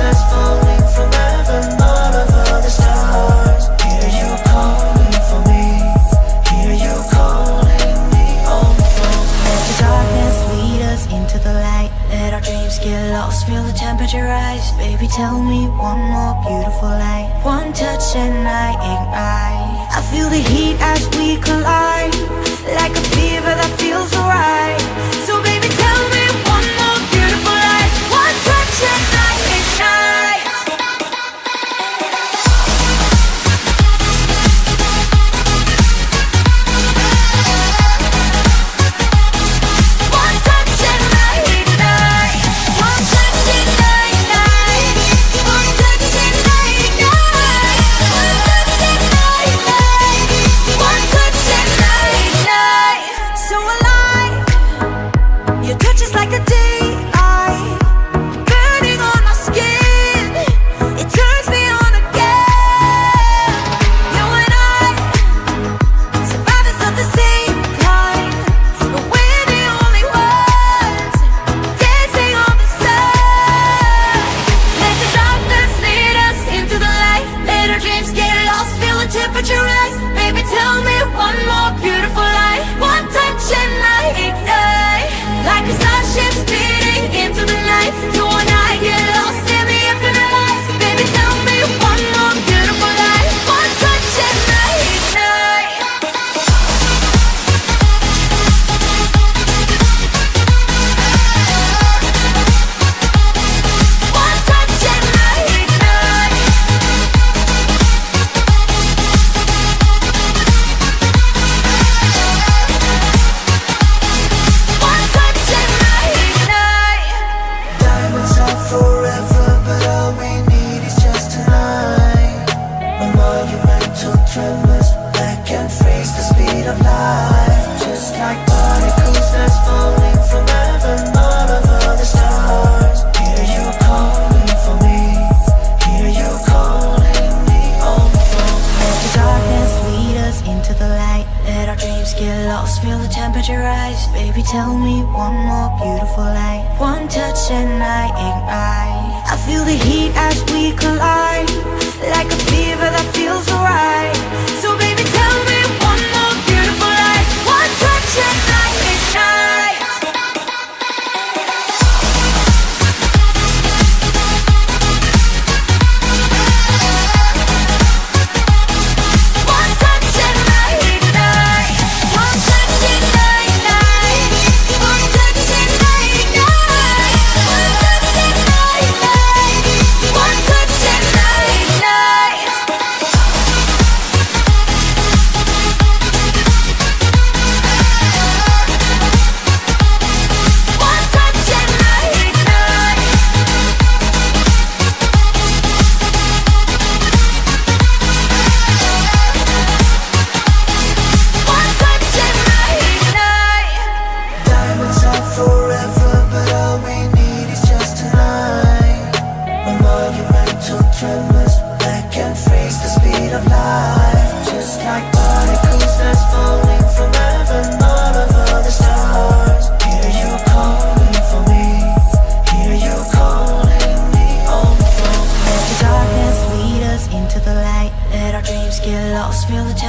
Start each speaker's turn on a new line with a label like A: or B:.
A: that's falling from heaven, all over the stars. Hear you calling for me, hear you calling me on the phone.
B: Let the darkness lead us into the light. Let our dreams get lost, feel the temperature rise. Baby, tell me one more beautiful light. One touch and I ignite. I feel the heat as we collide, like a fever that feels alright. So baby, tell me one more beautiful light. One touch and I ignite. One touch and I ignite. One touch and I ignite. One touch and I ignite. One touch and I ignite. So alive. Your touch is like a daylight, burning on my skin. It turns me on again. You and I, survivors of the same kind, but we're the only ones dancing on the sun. Let the darkness lead us into the light. Let our dreams get lost, feel the temperature rise. Baby, tell me one more beautiful light. One touch and I ignite, like a starship speeding into the night. You and I get lost in the infinite light. Baby, tell me one more beautiful light. One touch and I ignite. One touch and I ignite. One touch and I ignite.
A: Diamonds are forever, but all we need is just tonight. A monumental tremors that can freeze the speed of light. Just like particles that's falling from heaven, all over the stars. Hear you calling for me, hear you calling me on the phone.
B: Let the darkness lead us into the light. Let our dreams get lost, feel the temperature rise. Baby, tell me one more beautiful light. One touch and I ignite. I feel the heat as we collide, like a fever that feels alright. So baby, tell me one more beautiful light. One touch and I ignite. One touch and I ignite. One touch and I ignite. One touch and I ignite. One touch and I ignite. One touch and I ignite. One touch and I ignite. One touch and I ignite.
A: Diamonds are forever, but all we need is just tonight. A monumental tremors that can freeze the speed of light. Just like particles that's falling from heaven, all over the stars. Hear you calling for me, hear you calling me on the phone.
B: Let the darkness lead us into the light. Let our dreams get lost, feel the temperature.